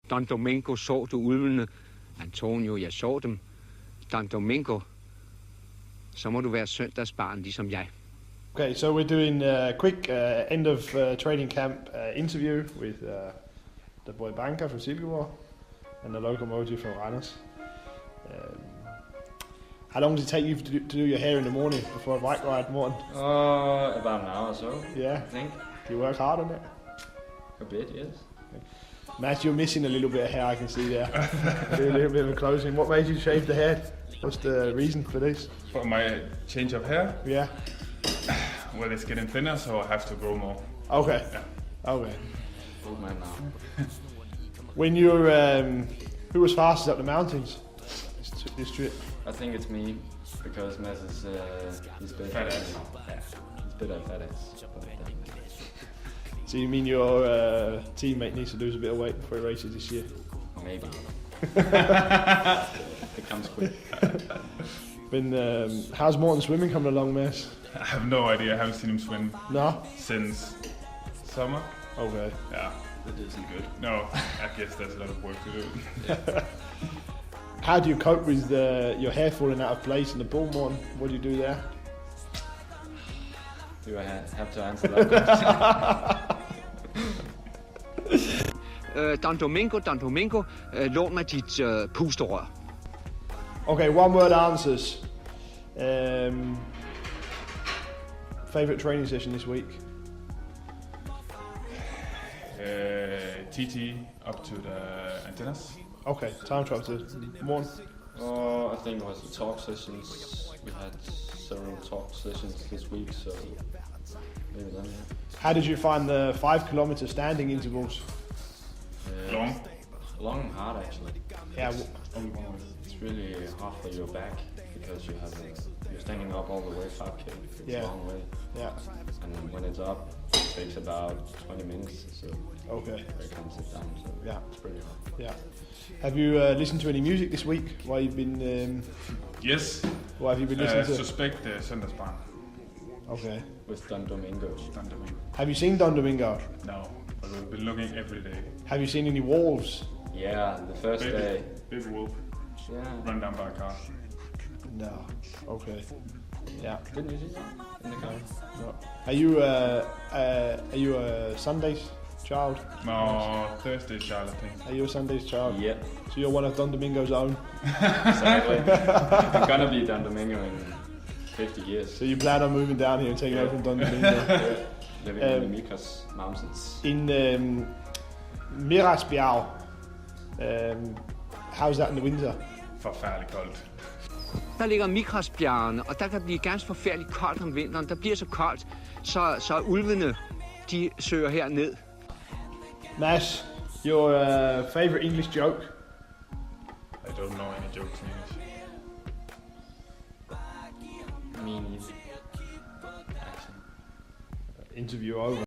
Don Domingo, så du ulvene? Antonio, jeg så dem. Don Domingo, så må du være søndagsbarn, ligesom jeg. Okay, so we're doing a quick end of training camp interview with the boy Banker from Silkeborg and the locomotive from Randers. How long does it take you to do your hair in the morning before a bike ride, Morten? About an hour or so. Yeah. I think. Do you work hard on it? A bit, yes. Matt, you're missing a little bit of hair, I can see there. Do a little bit of a closing. What made you shave the head? What's the reason for this? For my change of hair? Yeah. Well, it's getting thinner, so I have to grow more. Okay. Yeah. Okay. Old man now. When you're, who was fastest up the mountains this trip? I think it's me, because Mads is he's better. Fat ass. Yeah, he's better at fat ass. So you mean your teammate needs to lose a bit of weight before he races this year? Maybe. It comes quick. How's Morten swimming coming along, Mads? I have no idea. I haven't seen him swim No? since summer. Okay. Yeah. That isn't good. No, I guess there's a lot of work to do. How do you cope with your hair falling out of place in the bull, Morten? What do you do there? Do I have to answer that question? Don Domingo, lån mig dit pusterør. Okay, one word answers. Favorite training session this week? TT up to the antennas. Okay, time trial to Morten. I think it was the talk sessions. We had several talk sessions this week, so maybe then, yeah. How did you find the 5 kilometer standing intervals? Long and hard, actually. Yeah, Only one way. It's really hard for your back because you're standing up all the way 5k. It's Yeah. a long way. yeah. And when it's up, it takes about 20 minutes. So Okay, I can't sit down. So Yeah. it's pretty hard. yeah. Have you listened to any music this week? While you've been, Yes. what have you been listening to? Suspect søndagsbarn. Okay. With Don Domingo. Don Domingo. Have you seen Don Domingo? No, but we've been looking every day. Have you seen any wolves? Yeah, the first day. Baby wolf Yeah. run down by a car. No. Okay. Yeah. Didn't you see that in the car? No. Are you a Sundays child? No, Thursday child, I think. Are you a Sundays child? Yeah, So you're one of Don Domingo's own. exactly. I'm gonna be Don Domingo in 50 years. So you plan on moving down here and taking over from Don Domingo? Living in the Mikos Mountains. In Mirasbjerg, how's that in the winter? Forfærdeligt koldt. Der ligger Mikrasbjergene, og der kan blive ganske forfærdeligt koldt om vinteren. Der bliver så koldt, så ulvene, de søger herned. Mads, your favorite English joke? I don't know any jokes in English. Me neither. Action. Interview over.